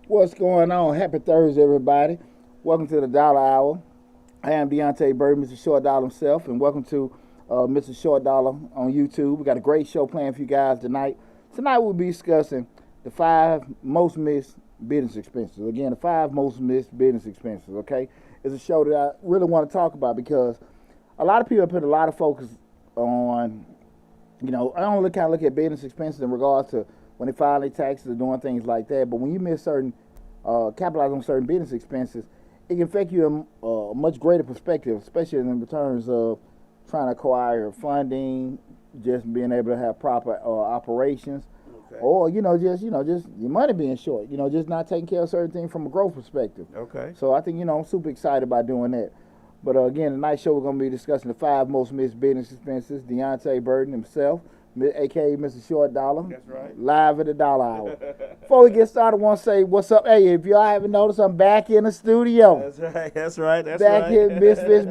What's going on? Happy Thursday, everybody. Welcome to the Dollar Hour. I am Deonte Burden, Mr. Short Dollar himself, and welcome to Mr. Short Dollar on YouTube. We got a great show planned for you guys tonight. Tonight we'll be discussing the 5 most missed business expenses. Again, the 5 most missed business expenses, okay? It's a show that I really want to talk about because a lot of people put a lot of focus on, I don't look at business expenses in regards to when they file their taxes or doing things like that, but when you miss certain capitalize on certain business expenses, it can affect you a much greater perspective, especially in terms of trying to acquire funding, just being able to have proper operations, okay. Or just your money being short. Just not taking care of certain things from a growth perspective. Okay. So I think I'm super excited about doing that. But again, tonight's show we're going to be discussing the 5 most missed business expenses. Deonte Burden himself, a.k.a. Mr. Short Dollar. That's right. Live at the Dollar Hour. Before we get started, I want to say what's up. Hey, if y'all haven't noticed, I'm back in the studio. That's right. Back here at Misfits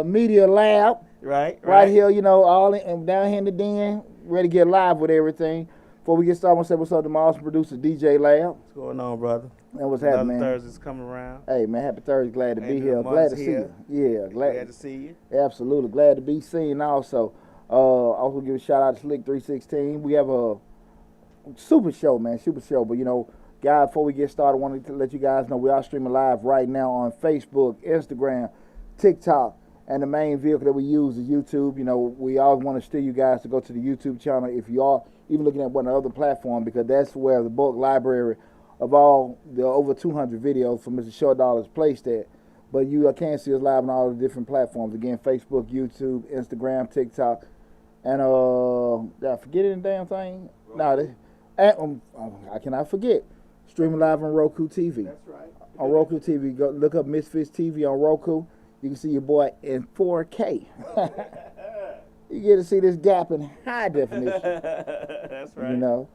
Media Lab. Right here, down here in the den, ready to get live with everything. Before we get started, I want to say what's up to my awesome producer, DJ Lab. What's going on, brother? And what's happening, man? Thursday's coming around. Hey, man, happy Thursday. Glad to be here. Glad to see you. Yeah, glad to see you. Absolutely. Glad to be seen also. Also give a shout out to Slick 316. We have a super show, man, super show. But guys, before we get started, I wanted to let you guys know we are streaming live right now on Facebook, Instagram, TikTok, and the main vehicle that we use is YouTube. We always want to steer you guys to go to the YouTube channel if you are even looking at one of the other platforms, because that's where the bulk library of all the over 200 videos from Mr. Short Dollar is placed at. But you can see us live on all the different platforms. Again, Facebook, YouTube, Instagram, TikTok. And did I forget any damn thing? No, I cannot forget. Streaming live on Roku TV. That's right. On Roku TV, go look up Misfits TV on Roku. You can see your boy in 4K. You get to see this gap in high definition. That's right.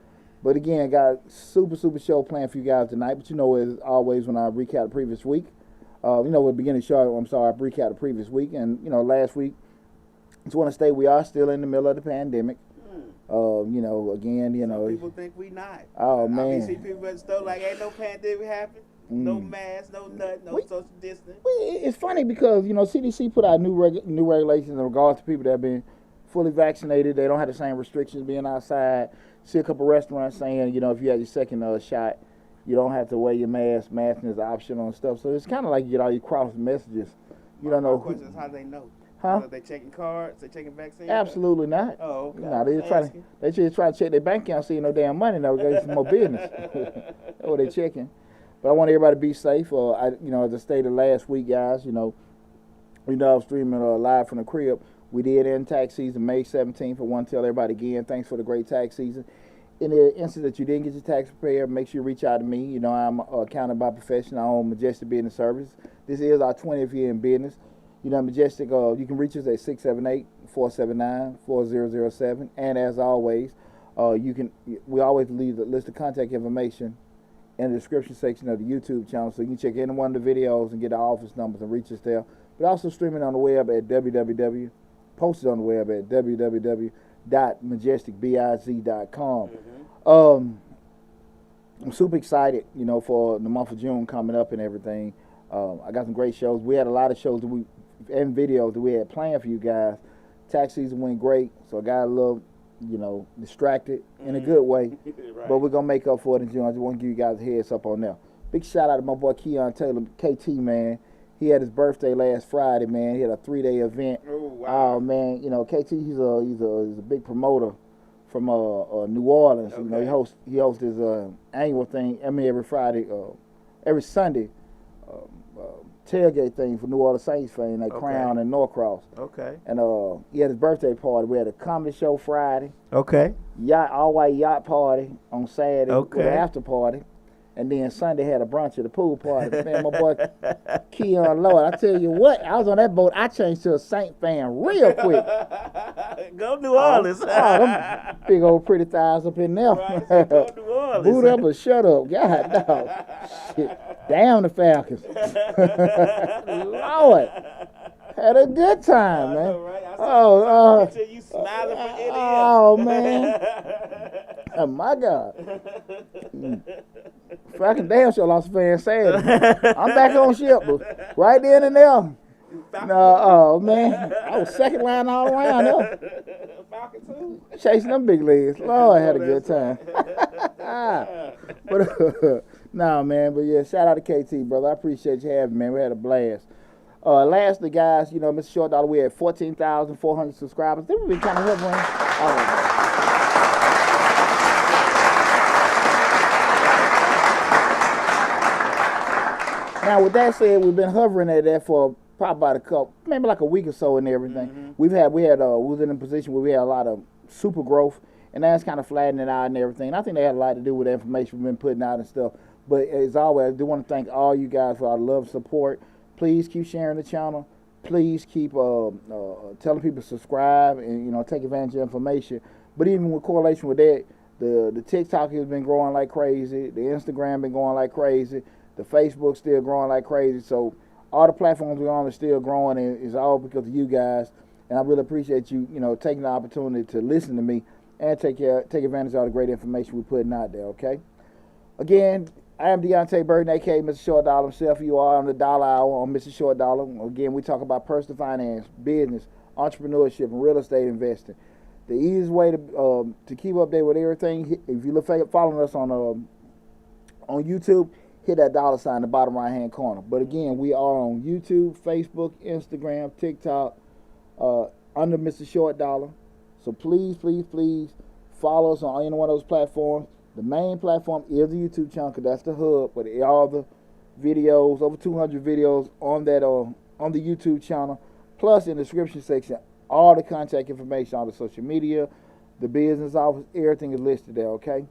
But again, got a super show planned for you guys tonight. But as always, when I recap the previous week, at the beginning of the show, I recap the previous week, and last week. Just want to state we are still in the middle of the pandemic. Again, Some people think we not. Oh, man. I see people at the store like, ain't no pandemic happening. No mask, no nothing, no social distance. It's funny because, CDC put out new regulations in regards to people that have been fully vaccinated. They don't have the same restrictions being outside. See a couple restaurants saying, if you had your second shot, you don't have to wear your mask. Masking is optional and stuff. So it's kind of like you get all your cross messages. You don't know. My question is how they know. Huh? Are they checking cards? They checking vaccines? Absolutely not. Oh, okay. No, they just try to check their bank account, see no damn money, no, get some more business. That's what they checking. But I want everybody to be safe. As I stated last week, guys, I was streaming live from the crib. We did end tax season May 17th. I want to tell everybody again, thanks for the great tax season. In the instance that you didn't get your tax prepared, make sure you reach out to me. I'm accounted by profession. I own Majestic Business Services. This is our 20th year in business. Majestic, you can reach us at 678-479-4007. And as always, we always leave the list of contact information in the description section of the YouTube channel, so you can check any one of the videos and get the office numbers and reach us there. But also streaming on the web at posted on the web at www.majesticbiz.com. I'm super excited, for the month of June coming up and everything. I got some great shows. We had a lot of shows and videos that we had planned for you guys. Tax season went great, so I got a little, distracted in a good way. Right. But we're going to make up for it in June. I just want to give you guys a heads up on that. Big shout out to my boy Keon Taylor, KT, man. He had his birthday last Friday, man. He had a 3-day event. Oh, wow. Man, KT, he's a big promoter from New Orleans. Okay. He hosts his annual thing, every Friday, every Sunday. Tailgate thing for New Orleans Saints fans, like Crown and Norcross. Okay. And he had his birthday party. We had a comedy show Friday. Okay. All white yacht party on Saturday. Okay. With an after party. And then Sunday had a brunch at the pool party. Man, my boy Keon Lord, I tell you what, I was on that boat. I changed to a Saint fan real quick. Go New Orleans. Them big old pretty thighs up in there. Right, so go New Orleans. Boot up or shut up. God, no. Shit. Down the Falcons. Lord. Had a good time, man. I know, right? I saw a picture of you smiling from ear to ear. Oh, man. Oh, my God. Fucking damn sure lost a fan Saturday. I'm back on ship, but right then and there. No, oh, man. I was second line all around there. Falcon too. Chasing them big legs. Lord, I had a good time. But, nah, man. But, yeah, shout out to KT, brother. I appreciate you having me, man. We had a blast. Lastly, guys, you know, Mr. Short Dollar, we had 14,400 subscribers. They been kind of hovering. Now, with that said, we've been hovering at that for probably about maybe like a week or so and everything. Mm-hmm. We was in a position where we had a lot of super growth, and that's kind of flattening it out and everything. I think they had a lot to do with the information we've been putting out and stuff. But as always, I do want to thank all you guys for our love and support. Please keep sharing the channel. Please keep telling people to subscribe and, you know, take advantage of information. But even with correlation with that, the TikTok has been growing like crazy. The Instagram been going like crazy. The Facebook still growing like crazy. So all the platforms we're on are still growing, and it's all because of you guys. And I really appreciate you, you know, taking the opportunity to listen to me and take advantage of all the great information we're putting out there, okay? Again, I am Deonte Burden, a.k.a. Mr. Short Dollar himself. You are on the Dollar Hour on Mr. Short Dollar. Again, we talk about personal finance, business, entrepreneurship, and real estate investing. The easiest way to keep updated with everything, if you look following us on YouTube, hit that dollar sign in the bottom right-hand corner. But again, we are on YouTube, Facebook, Instagram, TikTok, under Mr. Short Dollar. So please, please, please follow us on any one of those platforms. The main platform is the YouTube channel, because that's the hub, but all the videos, over 200 videos on that on the YouTube channel, plus in the description section, all the contact information, all the social media, the business office, everything is listed there, okay?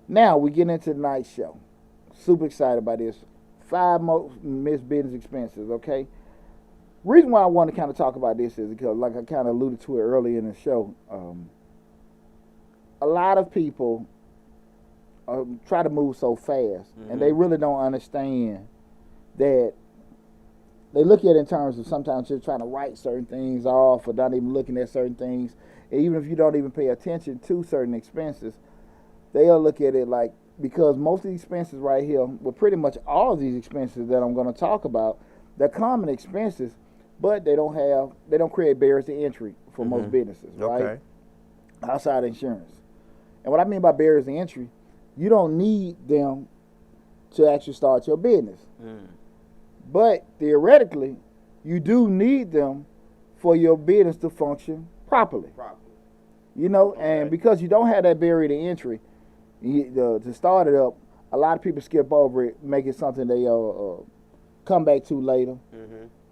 Now, we get into tonight's show. Super excited about this. 5 most missed business expenses, okay? Reason why I want to kind of talk about this is because, like I kind of alluded to it earlier in the show, a lot of people try to move so fast, and they really don't understand that they look at it in terms of sometimes just trying to write certain things off or not even looking at certain things. And even if you don't even pay attention to certain expenses, they'll look at it like, because most of these expenses right here, well, pretty much all of these expenses that I'm going to talk about, they're common expenses, but they don't create barriers to entry for most businesses, right? Okay. Outside insurance. And what I mean by barriers to entry, you don't need them to actually start your business. But theoretically, you do need them for your business to function properly. You know, and because you don't have that barrier to entry, to start it up, a lot of people skip over it, make it something they come back to later.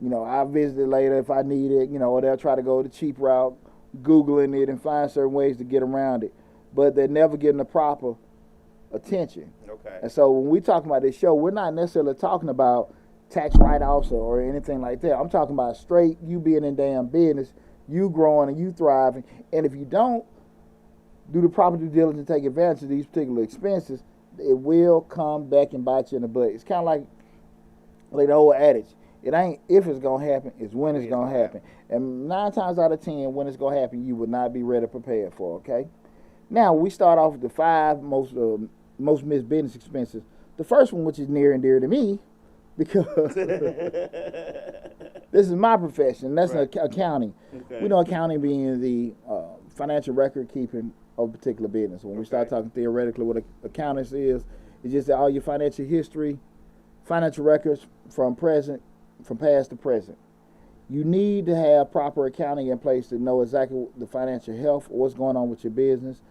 You know, I'll visit it later if I need it, you know, or they'll try to go the cheap route, Googling it and find certain ways to get around it. But they're never getting the proper attention. Okay. And so when we talk about this show, we're not necessarily talking about tax write-offs or anything like that. I'm talking about straight you being in damn business, you growing and you thriving. And if you don't do the proper due diligence to take advantage of these particular expenses, it will come back and bite you in the butt. It's kind of like the old adage. It ain't if it's going to happen, it's when it's going to happen. And 9 times out of 10, when it's going to happen, you will not be ready prepared for, okay? Now, we start off with the 5 most missed business expenses. The first one, which is near and dear to me, because this is my profession, that's accounting. Okay. We know accounting being the financial record keeping of a particular business. When we start talking theoretically, what accounting is just all your financial history, financial records from past to present. You need to have proper accounting in place to know exactly the financial health, what's going on with your business,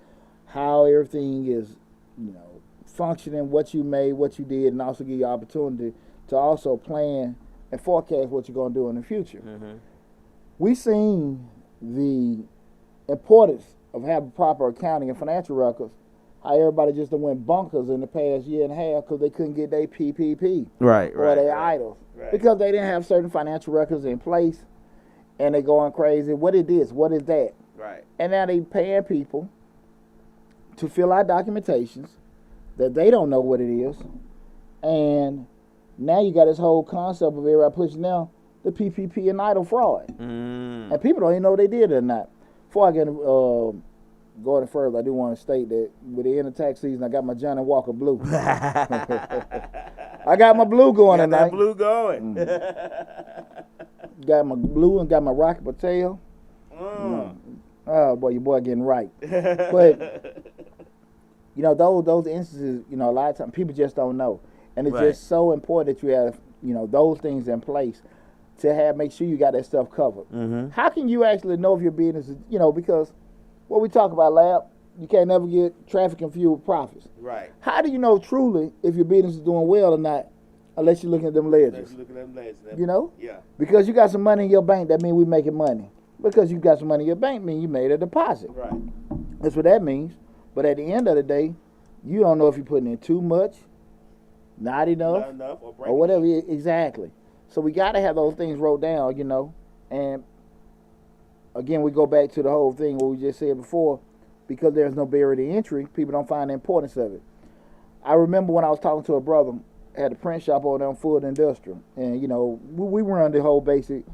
how everything is, you know, functioning, what you made, what you did, and also give you opportunity to also plan and forecast what you're going to do in the future. We've seen the importance of having proper accounting and financial records, how everybody just went bonkers in the past year and a half because they couldn't get their PPP or their idols because they didn't have certain financial records in place, and they going crazy. What is this? What is that? And now they paying people to fill out documentations that they don't know what it is, and now you got this whole concept of everybody pushing now the PPP and idle fraud. Mm. And people don't even know they did it or not. Before I get go any further, I do want to state that with the end of tax season, I got my Johnny Walker blue. I got my blue going got tonight. that blue going. Got my blue and got my Rocket Patel. Oh boy, your boy getting right. But you know, those instances, you know, a lot of times people just don't know, and it's just so important that you have, you know, those things in place to make sure you got that stuff covered. Mm-hmm. How can you actually know if your business is, you know, because what we talk about, Lab, you can't never get traffic and fuel profits. Right. How do you know truly if your business is doing well or not, unless you look at them ledgers? You know? Yeah. Because you got some money in your bank, that means we making money. Because you got some money in your bank, means you made a deposit. Right. That's what that means. But at the end of the day, you don't know if you're putting in too much, not enough, or whatever. Exactly. So we got to have those things wrote down, you know. And again, we go back to the whole thing what we just said before. Because there's no barrier to entry, people don't find the importance of it. I remember when I was talking to a brother, had a print shop over there on Food Industrial, and you know we run the whole basic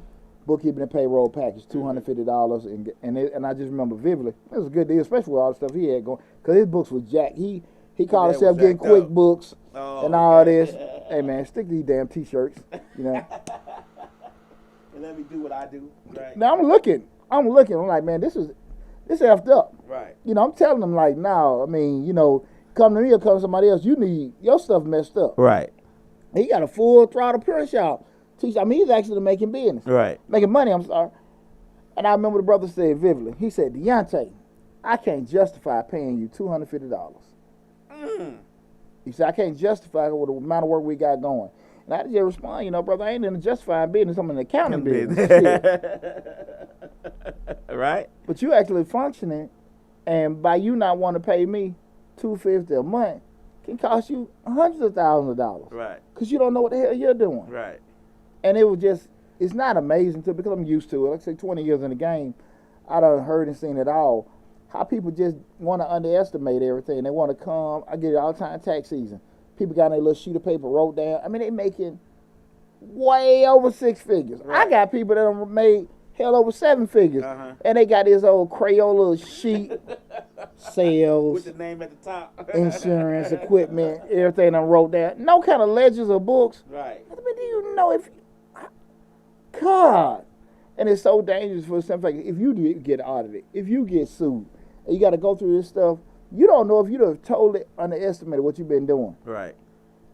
bookkeeping and payroll package, $250, and I just remember vividly. It was a good deal, especially with all the stuff he had going, because his books was jacked. He called himself getting quick books and all this. Hey man, stick to these damn t-shirts, you know. And let me do what I do. Right. Now I'm looking. I'm like, man, this effed up. Right. You know, I'm telling them like, no, I mean, you know, come to me or come to somebody else, you need your stuff messed up. Right. He got a full throttle print shop. I mean, he's actually making business. Right. Making money, I'm sorry. And I remember the brother said vividly, he said, Deonte, I can't justify paying you $250. He said, I can't justify with the amount of work we got going. And I just respond, you know, brother, I ain't in the justifying business, I'm in the accounting business. Right. But you actually functioning, and by you not wanting to pay me $250 a month can cost you hundreds of thousands of dollars. Right. Because you don't know what the hell you're doing. Right. And it was just, it's not amazing to because I'm used to it. Like I say, 20 years in the game, I done heard and seen it all. How people just want to underestimate everything. They want to come. I get it all the time tax season. People got their little sheet of paper wrote down. I mean, they making way over 6 figures. Right. I got people that have made hell over 7 figures. And they got this old Crayola sheet, sales, with the name at the top, insurance, equipment, everything I wrote down. No kind of ledgers or books. Right. I mean, do you know if, God, and it's so dangerous for something like if you do get audited, if you get sued, and you got to go through this stuff, you don't know if you'd have totally underestimated what you've been doing. Right.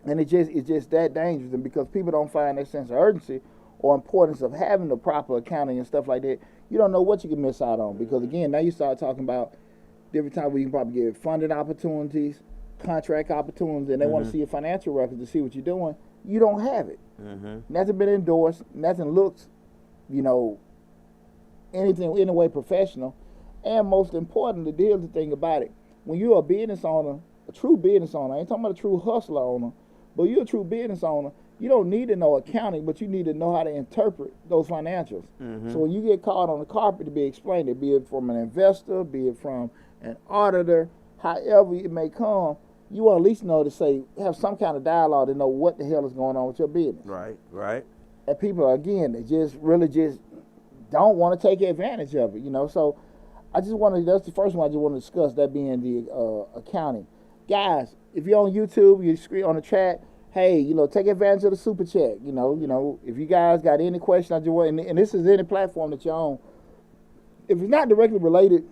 And it's just that dangerous, and because people don't find that sense of urgency or importance of having the proper accounting and stuff like that, you don't know what you can miss out on. Because again, now you start talking about different times where you can probably get funding opportunities, contract opportunities, and they want to see your financial records to see what you're doing. You don't have it. Nothing been endorsed. Nothing looks, you know, anything in a way professional. And most importantly, the other thing about it, when you're a business owner, a true business owner, I ain't talking about a true hustler owner, but you're a true business owner, you don't need to know accounting, but you need to know how to interpret those financials. So when you get caught on the carpet to be explained, be it from an investor, be it from an auditor, however it may come, you want to at least know to say, have some kind of dialogue to know what the hell is going on with your business. Right, right. And people, again, they just really just don't want to take advantage of it, you know. So I just want to, that's the first one I just want to discuss, that being the accounting. Guys, if you're on YouTube, you screen on the chat, hey, you know, take advantage of the super chat. You know, if you guys got any questions, I just want, and this is any platform that you're on. If it's not directly related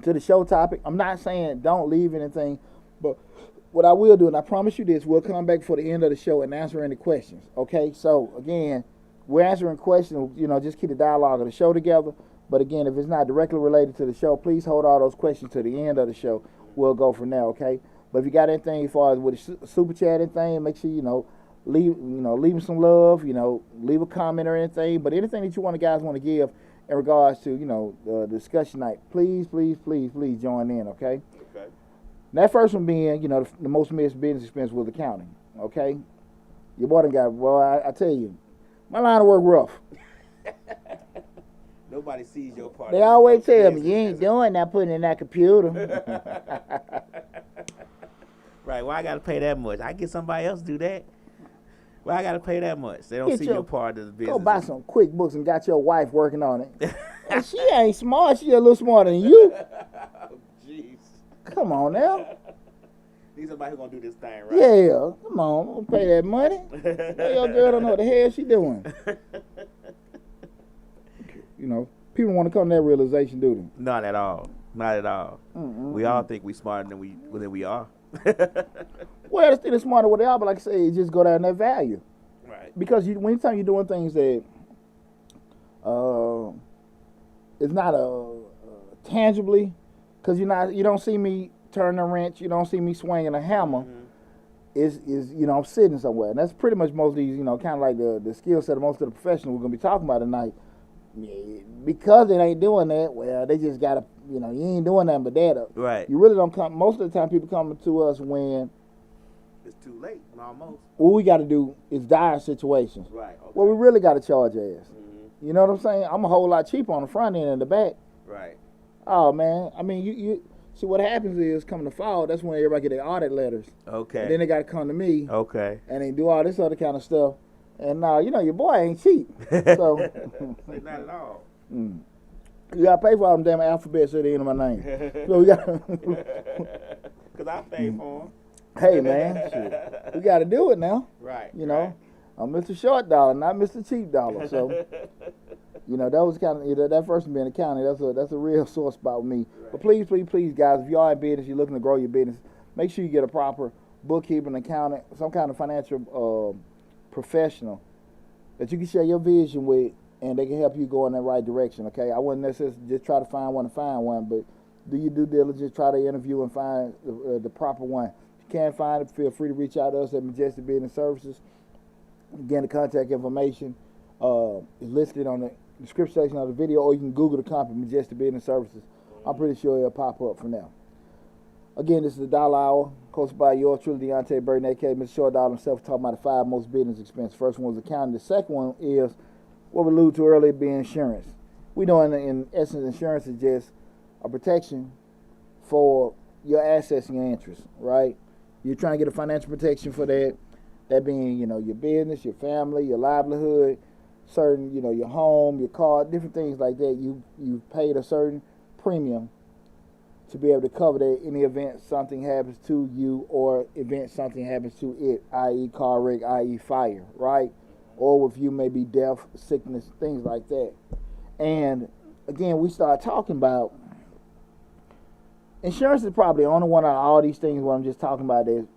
to the show topic, I'm not saying don't leave anything, but what I will do, and I promise you this, we'll come back for the end of the show and answer any questions. Okay, so again, we're answering questions. You know, just keep the dialogue of the show together. But again, if it's not directly related to the show, please hold all those questions to the end of the show. We'll go from there. Okay. But if you got anything as far as with the super chat and thing, make sure, you know, leave them some love, you know, leave a comment or anything. But anything that you guys want to give in regards to, you know, the discussion night, please join in, okay? Okay. That first one being, you know, the most missed business expense was accounting, okay? Your boy done got, well, I tell you, my line of work rough. Nobody sees your part. They always tell me, you ain't doing that, putting in that computer. Right, well, I got to pay that much. I get somebody else to do that. Why I gotta pay that much? They don't Get see your- your part of the business. Go buy some QuickBooks and got your wife working on it. And she ain't smart. She a little smarter than you. Jeez. Come on now. Need somebody who gonna do this thing right. Yeah, come on. Don't pay that money. Your girl don't know what the hell she doing. You know, people want to come to that realization, do they? Not at all. Not at all. We all think we smarter than we are. Well, they're still smarter what they are, but like I say, it just go down that value. Right. Because anytime you're doing things that it's not tangibly, because you don't see me turning a wrench, you don't see me swinging a hammer. Is I'm sitting somewhere, and that's pretty much most of these, kind of like the skill set of most of the professionals we're gonna be talking about tonight. Because they ain't doing that, well, they just gotta, you ain't doing nothing but that. Right. You really don't come. Most of the time, people come to us when It's too late, almost. what we got to do is dire situations. Right. Okay. Well, we really got to charge ass. You know what I'm saying? I'm a whole lot cheaper on the front end than the back. Right. Oh man, I mean, you see what happens is coming the fall. That's when everybody get their audit letters. Okay. And then they got to come to me. Okay. And they do all this other kind of stuff. And now, your boy ain't cheap. So Not at all. you got to pay for all them damn alphabets at the end of my name. So we got. Cause I paid for them. Hey man, shit. We got to do it now. Right. Right. I'm Mr. Short Dollar, not Mr. Cheap Dollar. So, that was kind of that first one being accounting. That's a real sore spot with me. Right. But please, please, please, guys, if you are in business, you're looking to grow your business, make sure you get a proper bookkeeping, accountant, some kind of financial professional that you can share your vision with, and they can help you go in that right direction. Okay, I wouldn't necessarily just try to find one, but do your due diligence, try to interview and find the proper one. If you can't find it, feel free to reach out to us at Majestic Business Services. Again, the contact information is listed on the description section of the video, or you can Google the company, Majestic Business Services. I'm pretty sure it'll pop up from there. Again, this is the Dollar Hour, hosted by yours truly, Deonte Burden, a.k.a. Mr. Short Dollar himself, talking about the 5 most business expenses. First one was accounting. The second one is what we alluded to earlier, being insurance. We know in essence, insurance is just a protection for your assets and your interests, right? You're trying to get a financial protection for that. That being, your business, your family, your livelihood, certain, your home, your car, different things like that. You've paid a certain premium to be able to cover that in the event something happens to you or event something happens to it, i.e. car wreck, i.e. fire, right? Or with you maybe death, sickness, things like that. And again, we start talking about insurance is probably the only one of all these things what I'm just talking about is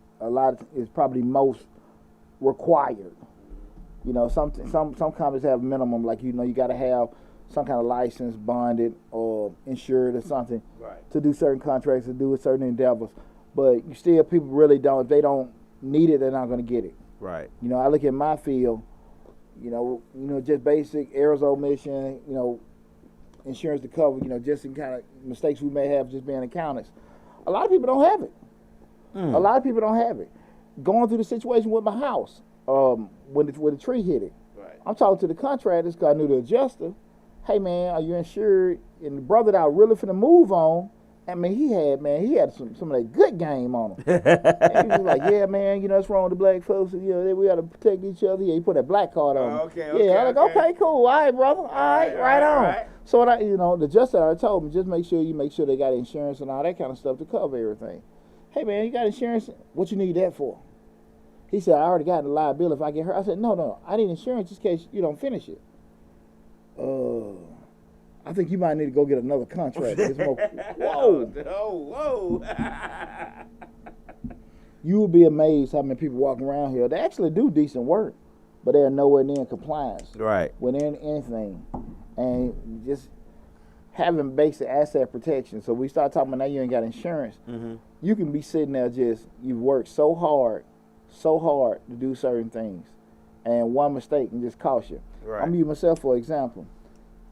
probably most required. Some companies have a minimum, like you got to have some kind of license, bonded, or insured or something to do certain contracts, to do certain endeavors. But people really don't. If they don't need it, they're not going to get it. Right. I look at my field. Just basic errors, omission. Insurance to cover. Just in kind of mistakes we may have just being accountants. A lot of people don't have it. A lot of people don't have it. Going through the situation with my house, when the tree hit it. Right. I'm talking to the contractors because I knew the adjuster. Hey man, are you insured? And the brother that I really finna move on, he had some of that good game on him. And he was like, yeah man, what's wrong with the black folks? We gotta protect each other. Yeah, he put that black card on. Okay. Yeah, I was like, okay, cool, all right, brother, all right, on. Right. So what the adjuster I told him, just make sure they got insurance and all that kind of stuff to cover everything. Hey man, you got insurance? What you need that for? He said, I already got the liability if I get hurt. I said, no, I need insurance just in case you don't finish it. I think you might need to go get another contract. Whoa. You will be amazed how many people walking around here. They actually do decent work, but they're nowhere near in compliance. Right. With anything. And just having basic asset protection. So we start talking about now you ain't got insurance. Mm-hmm. You can be sitting there you've worked so hard to do certain things. And one mistake can just cost you. Right. I'm going to use myself for example.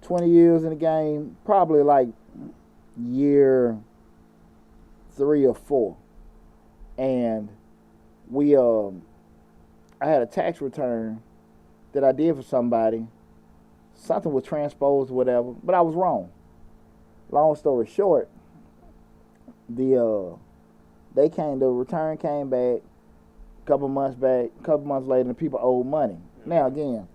20 years in the game, probably like year 3 or 4. And I had a tax return that I did for somebody. Something was transposed or whatever, but I was wrong. Long story short, the return came back. Couple months back, couple months later, the people owed money. Now again,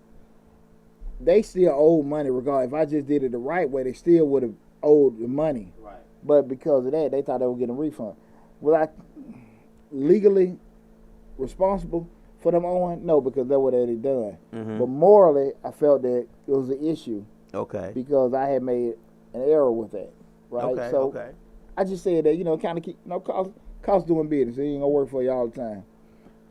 they still owe money regardless. If I just did it the right way, they still would have owed the money. Right. But because of that, they thought they were getting a refund. Was I legally responsible for them owing? No, because that's what they had done. Mm-hmm. But morally, I felt that it was an issue. Okay. Because I had made an error with that. Right. Okay. So okay. I just said that, kind of keep, cost doing business. It ain't gonna work for you all the time.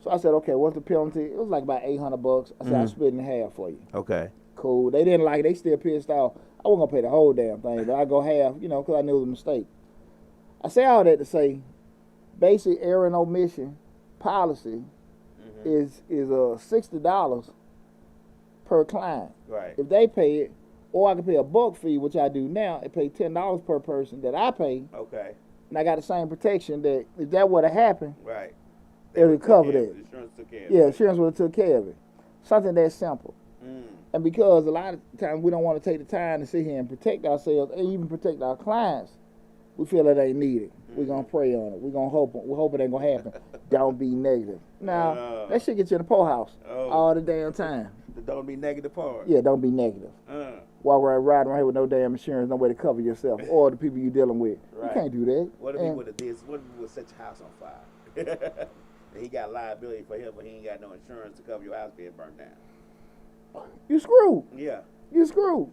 So I said, okay, what's the penalty? It was like about $800. I said, I'll split it in half for you. Okay. Cool. They didn't like it. They still pissed off. I wasn't gonna pay the whole damn thing, but I go half, because I knew it was a mistake. I say all that to say, basic error and omission policy is $60 per client. Right. If they pay it, or I can pay a bulk fee, which I do now, and pay $10 per person that I pay. Okay. And I got the same protection that if that would have happened, Right. it would cover that. Insurance took care of Yeah, it. insurance would have took care of it. Something that simple. And because a lot of times we don't want to take the time to sit here and protect ourselves and even protect our clients, we feel it ain't needed. We're going to pray on it. We're hope it ain't going to happen. Don't be negative. Now, that shit get you in the poorhouse all the damn time. The don't be negative part. Yeah, don't be negative. Walk around riding around here with no damn insurance, no way to cover yourself or the people you're dealing with. Right. You can't do that. What if he would have did? What if he would set your house on fire? And he got liability for him, but he ain't got no insurance to cover your house being burnt down. You screwed. Yeah. You screwed.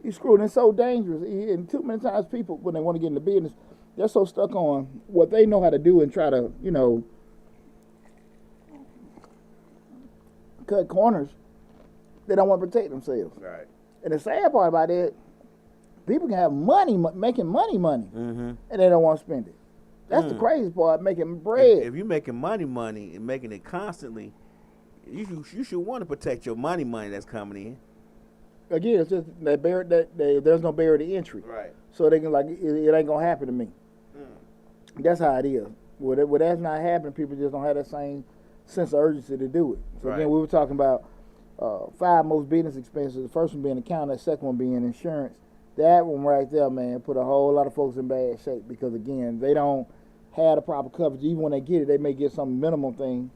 You screwed. And it's so dangerous. And too many times people, when they want to get into business, they're so stuck on what they know how to do and try to, cut corners. They don't want to protect themselves. Right. And the sad part about that, people can have money, making money, and they don't want to spend it. That's the crazy part, making bread. If you're making money and making it constantly, you should want to protect your money that's coming in. Again, it's just there's no barrier to entry. Right. So they can it ain't gonna happen to me. That's how it is. When that's not happening, people just don't have that same sense of urgency to do it. So Right. again, we were talking about 5 most business expenses. The first one being accounting, the second one being insurance. That one right there, man, put a whole lot of folks in bad shape because again, they don't have the proper coverage. Even when they get it, they may get some minimum thing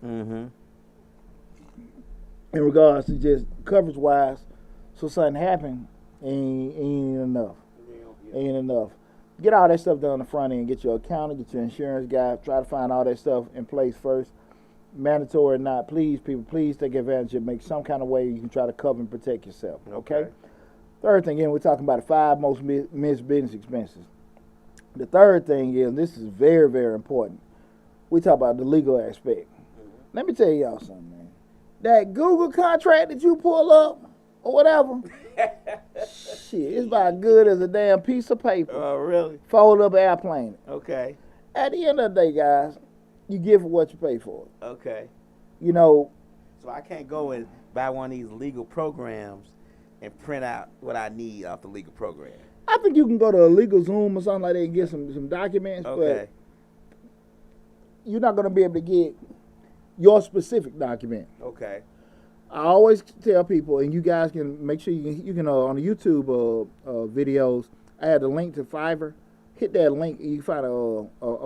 in regards to just coverage wise. So something happen, ain't enough. Ain't enough. Get all that stuff done on the front end. Get your accountant, get your insurance guy. Try to find all that stuff in place first. Mandatory or not, please, people, please take advantage of it. Make some kind of way you can try to cover and protect yourself. Okay? Third thing, again, we're talking about the 5 most missed business expenses. The third thing is, this is very, very important. We talk about the legal aspect. Let me tell y'all something, man. That Google contract that you pull up or whatever, shit, it's about good as a damn piece of paper. Oh, really? Fold up airplane. Okay. At the end of the day, guys, you get for what you pay for. Okay. So I can't go and buy one of these legal programs and print out what I need off the legal program. I think you can go to a legal Zoom or something like that and get some documents, Okay. but you're not going to be able to get your specific document. Okay. I always tell people, and you guys can make sure you can on the YouTube videos, I had a link to Fiverr. Hit that link and you find a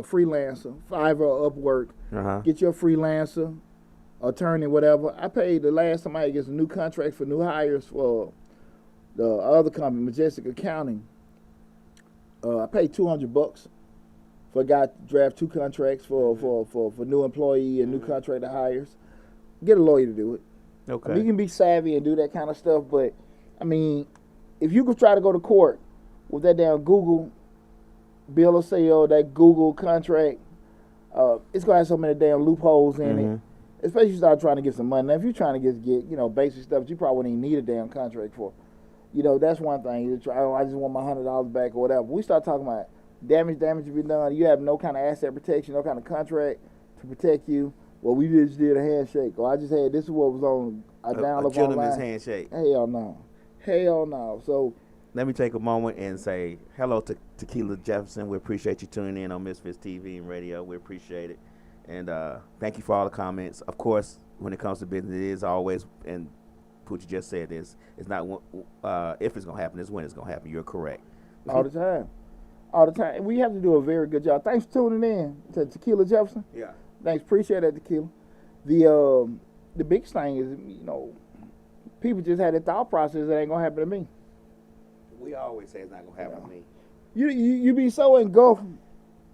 freelancer, Fiverr or Upwork. Get your freelancer, attorney, whatever. I paid the last time I get some new contracts for new hires for the other company, Majestic Accounting. I paid $200 for a guy to draft 2 contracts for new employee and new contractor hires. Get a lawyer to do it. Okay. I mean, you can be savvy and do that kind of stuff, but I mean, if you could try to go to court with that damn Google bill of sale, that Google contract, it's gonna have so many damn loopholes in it. Especially if you start trying to get some money. Now, if you're trying to get basic stuff that you probably wouldn't even need a damn contract for. That's one thing. You try, I just want my $100 back or whatever. We start talking about damage to be done. You have no kind of asset protection, no kind of contract to protect you. Well, we just did a handshake. Or I just had, this is what was on, I downloaded a gentleman's online. handshake. Hell no. Hell no. So, let me take a moment and say hello to Tequila Jefferson. We appreciate you tuning in on Misfits TV and radio. We appreciate it. And thank you for all the comments. Of course, when it comes to business, it is always, and what you just said is, it's not if it's going to happen, it's when it's going to happen. You're correct. all the time. We have to do a very good job. Thanks for tuning in to Tequila Jefferson. Yeah. Thanks, appreciate that, Tequila. The biggest thing is, people just had a thought process that ain't gonna happen to me. We always say it's not gonna happen to me. You be so engulfed.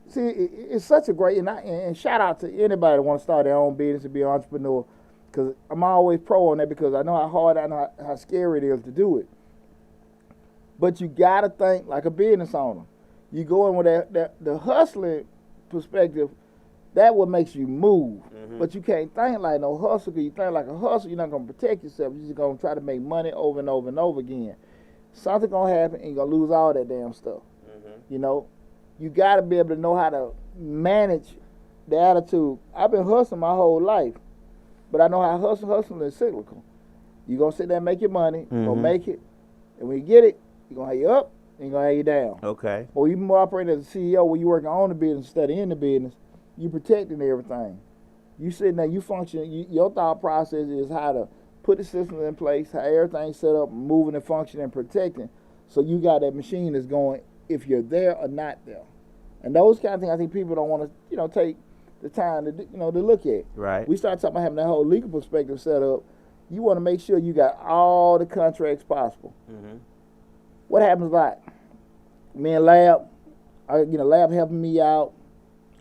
See, it's such a great, and shout out to anybody that want to start their own business and be an entrepreneur, because I'm always pro on that, because I know how hard, I know how scary it is to do it. But you gotta think like a business owner. You go in with the hustling perspective. That what makes you move. Mm-hmm. But you can't think like no hustle, because you think like a hustle, you're not gonna protect yourself. You're just gonna try to make money over and over and over again. Something gonna happen, and you're gonna lose all that damn stuff. Mm-hmm. You gotta be able to know how to manage the attitude. I've been hustling my whole life, but I know how hustling is cyclical. You're gonna sit there and make your money, you're gonna make it, and when you get it, you're gonna have you up, and you're gonna have you down. Okay. Or even more operating as a CEO, where you working on the business instead of in the business, you protecting everything. You sitting there, you function, your thought process is how to put the systems in place, how everything's set up, moving and functioning and protecting. So you got that machine that's going, if you're there or not there. And those kind of things I think people don't want to, take the time to, to look at. Right. We start talking about having that whole legal perspective set up. You want to make sure you got all the contracts possible. Mm-hmm. What happens like, me and Lab, Lab helping me out.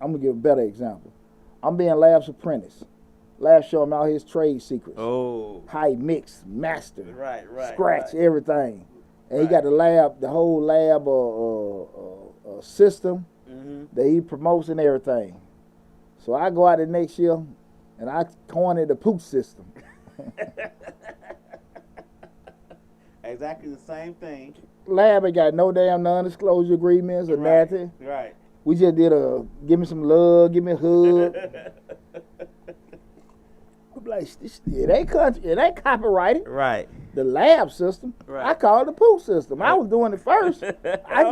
I'm going to give a better example. I'm being Lab's apprentice. Lab showing me all his trade secrets. Oh. How he mix, master, right, scratch, everything. And he got the whole lab system that he promotes and everything. So I go out the next year and I coined the pooch system. Exactly the same thing. Lab ain't got no damn non-disclosure agreements or nothing. Right. We just did give me some love, give me a hug. I'm like, it ain't copyrighted. Right. The lab system. Right. I call it the pooch system. I was doing it first. I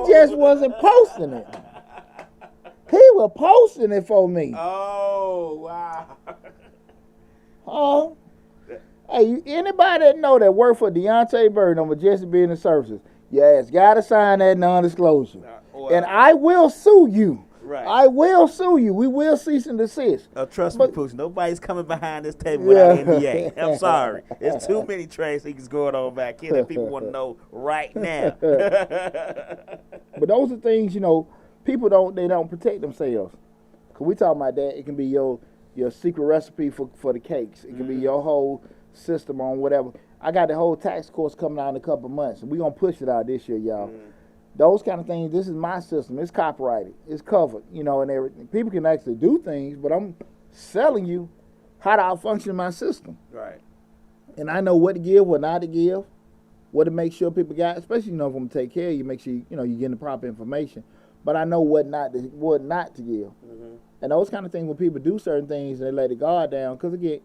just wasn't posting it. He was posting it for me. Oh, wow. Oh. Hey, anybody that know that work for Deonte Burden on Majestic Business Services, yes, gotta sign that non-disclosure. And I will sue you. Right. I will sue you. We will cease and desist. Trust me, Pooch, nobody's coming behind this table without NDA. I'm sorry. There's too many trade secrets going on back here that people want to know right now. But those are things, people don't protect themselves. Because we talking about that. It can be your secret recipe for the cakes. It can be your whole system on whatever. I got the whole tax course coming out in a couple of months. We're going to push it out this year, y'all. Those kind of things, this is my system. It's copyrighted. It's covered, and everything. People can actually do things, but I'm selling you how to function my system. Right. And I know what to give, what not to give, what to make sure people got, especially, if I'm going to take care of you, make sure, you're getting the proper information. But I know what not to give. Mm-hmm. And those kind of things, when people do certain things and they let the guard down, because, again,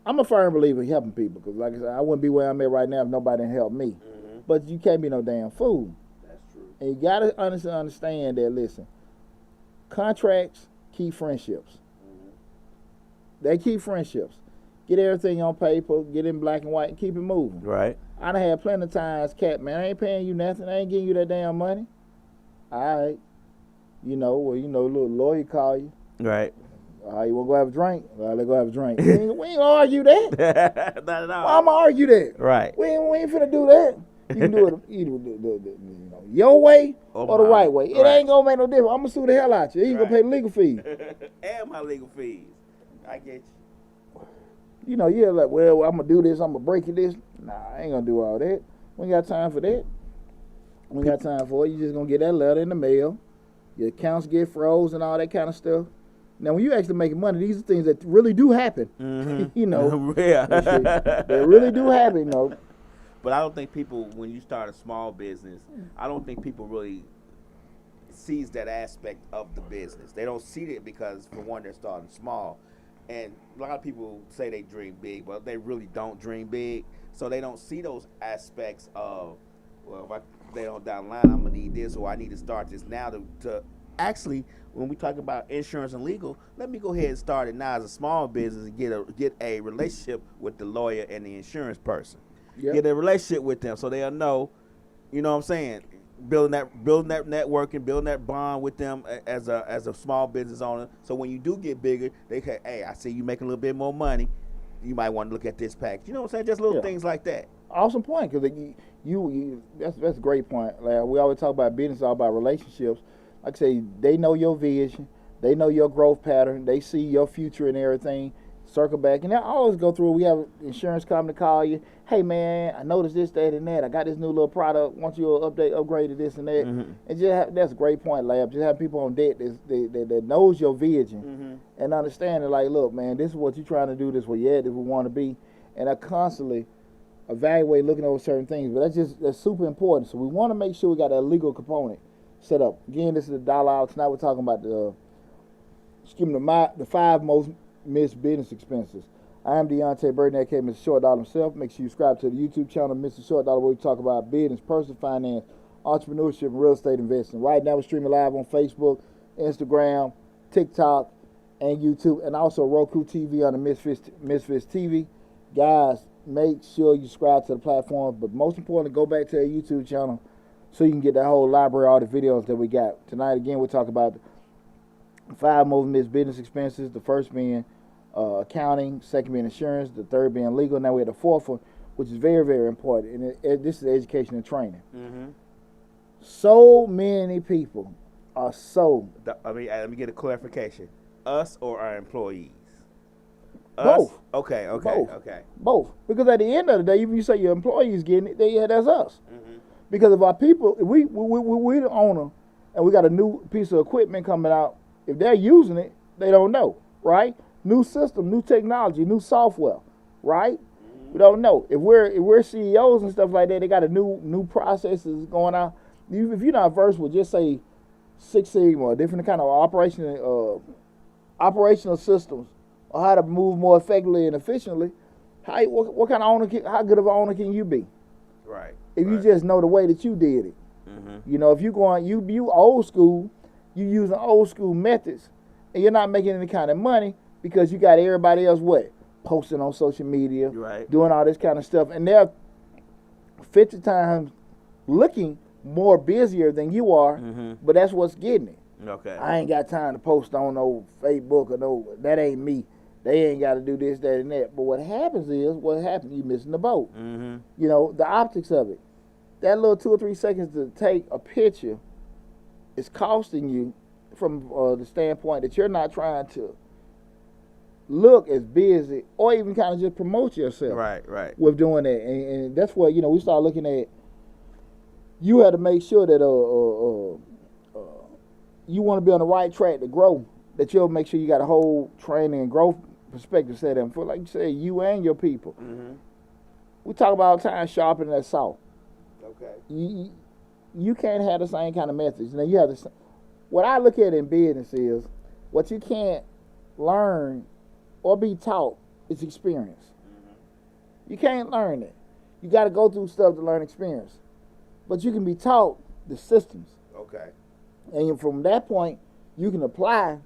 I'm a firm believer in helping people, because, like I said, I wouldn't be where I'm at right now if nobody didn't help me. Mm-hmm. But you can't be no damn fool. That's true. And you got to understand that, listen, contracts keep friendships. Mm-hmm. They keep friendships. Get everything on paper, get in black and white, and keep it moving. Right. I done had plenty of times, man, I ain't paying you nothing. I ain't giving you that damn money. All right. Little lawyer call you. Right. You want to go have a drink? Well, let's go have a drink. we ain't going to argue that. Not at all. Why I'm going to argue that? Right. We ain't finna do that. You can do it either your way or the right way. It ain't going to make no difference. I'm going to sue the hell out you. You going to pay the legal fees. And my legal fees. I get you. You're like, well, I'm going to do this. I'm going to break you this. Nah, I ain't going to do all that. We ain't got time for that. We ain't got time for it. You just going to get that letter in the mail. Your accounts get froze and all that kind of stuff. Now, when you actually making money, these are things that really do happen. Mm-hmm. Yeah. They really do happen, But I don't think people, when you start a small business, I don't think people really sees that aspect of the business. They don't see it because, for one, they're starting small. And a lot of people say they dream big, but they really don't dream big. So they don't see those aspects of, well, if they don't down the line, I'm going to need this, or I need to start this now to actually, when we talk about insurance and legal, let me go ahead and start it now as a small business and get a relationship with the lawyer and the insurance person. Yep. Get a relationship with them so they'll know, you know what I'm saying, building that networking, building that bond with them as a small business owner. So when you do get bigger, they say, hey, I see you making a little bit more money. You might want to look at this package. You know what I'm saying? Just little things like that. Awesome point, because that's a great point. Like, we always talk about business, all about relationships. Like I say, they know your vision, they know your growth pattern, they see your future and everything. Circle back, and I always go through. We have an insurance company call you. Hey man, I noticed this, that, and that. I got this new little product. Want you to upgrade to this and that. And that's a great point, Lab. Just have people on deck that knows your vision and understand it. Like, look, man, this is what you're trying to do. This is what this we want to be, and I constantly evaluate, looking over certain things. But that's super important. So we want to make sure we got that legal component set up. Again, this is the dollar hour. Tonight we're talking about the 5 most missed business expenses. I am Deonte Burden, aka Mr. Short Dollar himself. Make sure you subscribe to the YouTube channel, Mr. Short Dollar, where we talk about business, personal finance, entrepreneurship, and real estate investing. Right now we're streaming live on Facebook, Instagram, TikTok, and YouTube, and also Roku TV on the Misfits TV. Guys, make sure you subscribe to the platform, but most importantly, go back to our YouTube channel so you can get that whole library, all the videos that we got. Tonight, again, we'll talk about 5 most missed business expenses. The first being accounting, second being insurance, the third being legal. Now we have the fourth one, which is very, very important, and this is education and training. So many people are let me get a clarification. Us or our employees? Both. Okay. Both. Because at the end of the day, even you say your employees getting it, that's us. Because if our people, if we the owner, and we got a new piece of equipment coming out, if they're using it, they don't know, right? New system, new technology, new software, right? We don't know. If we're CEOs and stuff like that, they got a new processes going on. If you're not versed with, just say, Six Sigma, or different kind of operational systems, or how to move more effectively and efficiently, what kind of owner? How good of an owner can you be? Right. If you just know the way that you did it, you know, if you going you old school. You using old school methods, and you're not making any kind of money because you got everybody else posting on social media, doing all this kind of stuff, and they're 50 times looking more busier than you are, but that's what's getting it. Okay. I ain't got time to post on no Facebook or that ain't me. They ain't got to do this, that, and that. But what happens is, you missing the boat. You know, the optics of it. That little 2 or 3 seconds to take a picture is costing you from the standpoint that you're not trying to look as busy or even kind of just promote yourself. Right. With doing that, and that's where we start looking at. You have to make sure that you want to be on the right track to grow. That you'll make sure you got a whole training and growth perspective set in for, like you said, you and your people. We talk about all the time sharpening that saw. Okay. You can't have the same kind of message. Now you have to. What I look at in business is what you can't learn or be taught is experience. You can't learn it. You got to go through stuff to learn experience. But you can be taught the systems. Okay. And from that point, you can apply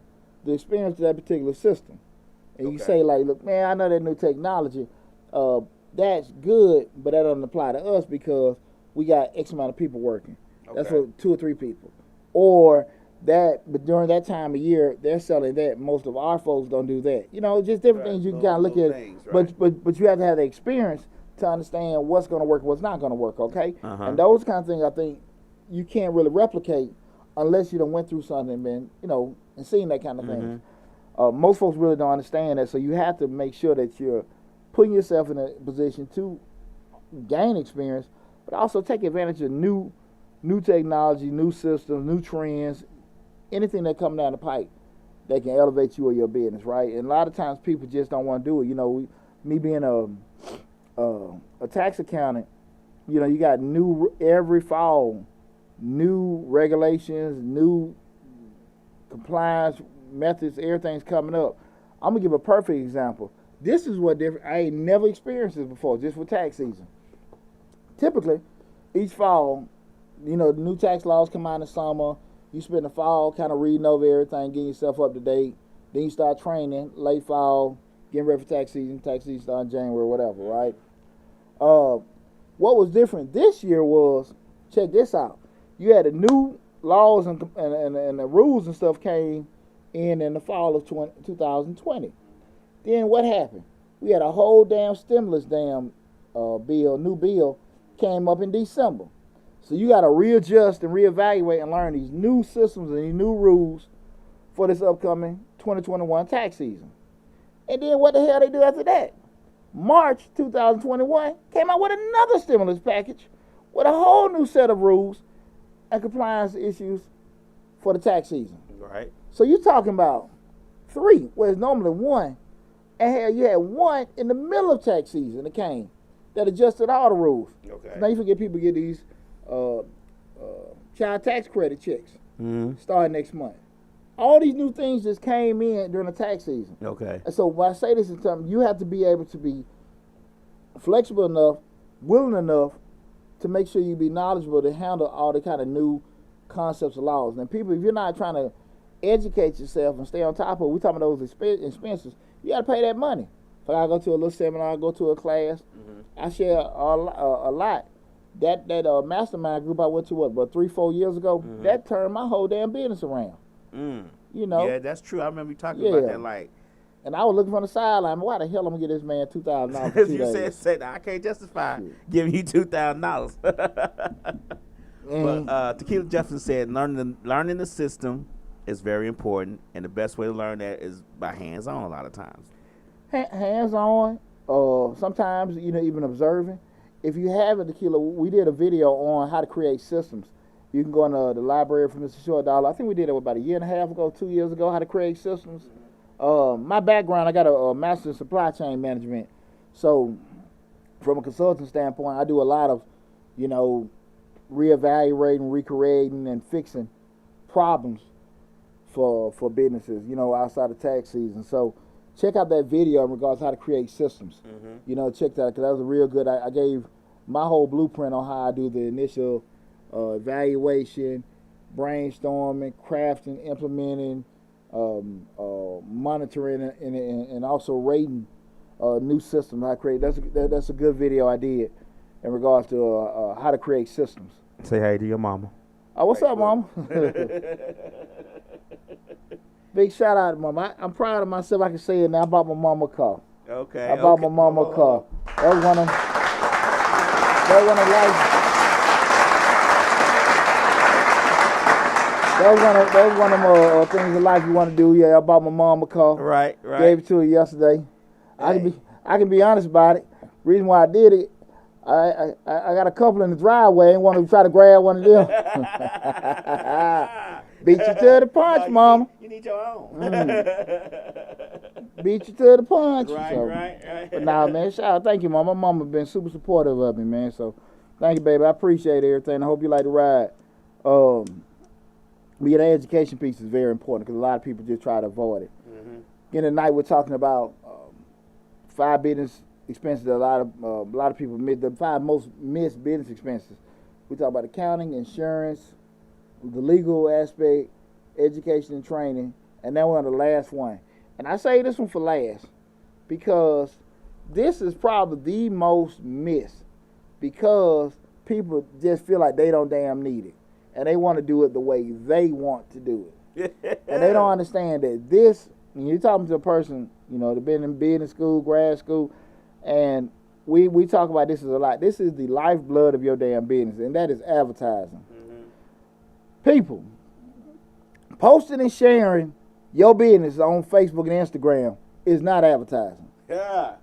the experience to that particular system. And you say, like, look, man, I know that new technology. That's good, but that doesn't apply to us because we got X amount of people working. That's for 2 or 3 people. Or but during that time of year, they're selling that. Most of our folks don't do that. You know, just different things you can kind of look at. Things, but you have to have the experience to understand what's going to work, what's not going to work, okay? And those kind of things, I think, you can't really replicate unless you done went through something, man, and seen that kind of thing. Most folks really don't understand that, so you have to make sure that you're putting yourself in a position to gain experience, but also take advantage of new technology, new systems, new trends, anything that come down the pipe that can elevate you or your business, right? And a lot of times people just don't want to do it. Me being a tax accountant, you got every fall, new regulations, new compliance methods, everything's coming up. I'm gonna give a perfect example. This is what different. I ain't never experienced this before, just for tax season. Typically, each fall, the new tax laws come out in the summer. You spend the fall kind of reading over everything, getting yourself up to date. Then you start training late fall, getting ready for tax season. Tax season start in January, whatever, right? What was different this year was, check this out. you had the new laws and the rules and stuff came in the fall of 2020. Then what happened? We had a whole damn stimulus new bill came up in December. So you got to readjust and reevaluate and learn these new systems and these new rules for this upcoming 2021 tax season. And then what the hell they do after that? March 2021 came out with another stimulus package with a whole new set of rules and compliance issues for the tax season. Right. So you're talking about 3, where it's normally 1. And hell, you had 1 in the middle of tax season that came that adjusted all the rules. Okay. So now you forget people get these child tax credit checks starting next month. All these new things just came in during the tax season. Okay. And so when I say this in terms, you have to be able to be flexible enough, willing enough to make sure you be knowledgeable to handle all the kind of new concepts and laws. And people, if you're not trying to educate yourself and stay on top of it, we're talking about those expenses, you got to pay that money. If I go to a little seminar, I go to a class, I share a lot. That mastermind group I went to, about 3-4 years ago, that turned my whole damn business around. You know? Yeah, that's true. I remember you talking about that, like. And I was looking from the sideline. Why the hell I'm gonna get this man $2,000 for 2 you days? said I can't justify giving you $2,000. But Tequila Jefferson said learning the system is very important, and the best way to learn that is by hands-on a lot of times. Hands-on, sometimes, even observing. If you haven't, Tequila, we did a video on how to create systems. You can go in the library for Mr. Short Dollar. I think we did it about 1.5 years ago, 2 years ago, how to create systems. My background, I got a master in supply chain management. So from a consulting standpoint, I do a lot of, reevaluating, recreating, and fixing problems for businesses, outside of tax season. So check out that video in regards to how to create systems. Check that out, because that was a real good, I gave my whole blueprint on how I do the initial evaluation, brainstorming, crafting, implementing, monitoring, and also rating new systems I create. That's a good video I did in regards to how to create systems. Say hey to your mama. Oh, what's up, mama? Big shout out to mama. I'm proud of myself. I can say it now. I bought my mama a car. Okay. I bought my mama a car. That was one of life. That was one of them things in life you want to do. Yeah, I bought my mom a car. Right. Gave it to her yesterday. Hey. I can be honest about it. Reason why I did it, I got a couple in the driveway. I ain't want to try to grab one of them. Beat you to the punch, mama. You need your own. Beat you to the punch. Right. But nah, man, shout out. Thank you, mama. My mama been super supportive of me, man. So thank you, baby. I appreciate everything. I hope you like the ride. But yeah, the education piece is very important because a lot of people just try to avoid it. Again, tonight we're talking about 5 business expenses that a lot of people miss. The 5 most missed business expenses. We talk about accounting, insurance, the legal aspect, education and training, and then we're on the last one. And I say this one for last because this is probably the most missed because people just feel like they don't damn need it. And they want to do it the way they want to do it. And they don't understand that this, when you're talking to a person, they've been in business school, grad school, and we talk about this a lot. This is the lifeblood of your damn business, and that is advertising. People, posting and sharing your business on Facebook and Instagram is not advertising. Yeah.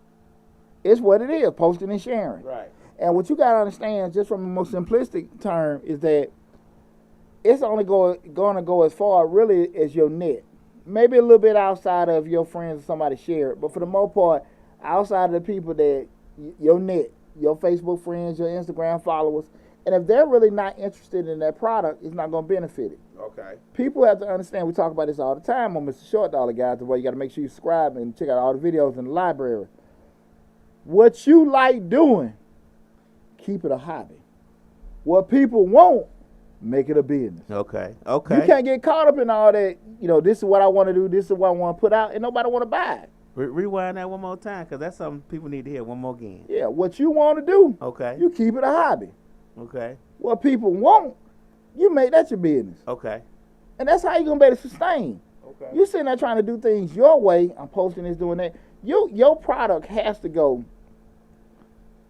It's what it is, posting and sharing. Right. And what you got to understand, just from a more simplistic term, is that it's only going to go as far really as your net. Maybe a little bit outside of your friends or somebody share it, but for the most part, outside of the people that your net, your Facebook friends, your Instagram followers, and if they're really not interested in that product, it's not going to benefit it. Okay. People have to understand, we talk about this all the time on Mr. Short Dollar Guys, the way you got to make sure you subscribe and check out all the videos in the library. What you like doing, keep it a hobby. What people want, make it a business. Okay. You can't get caught up in all that, this is what I want to do, this is what I want to put out, and nobody want to buy it. Rewind that one more time, because that's something people need to hear one more again. Yeah, what you want to do, Okay. you keep it a hobby. Okay. What people want, You make that your business. Okay. And that's how you're going to be able to sustain. Okay. You sitting there trying to do things your way. I'm posting this, doing that. Your product has to go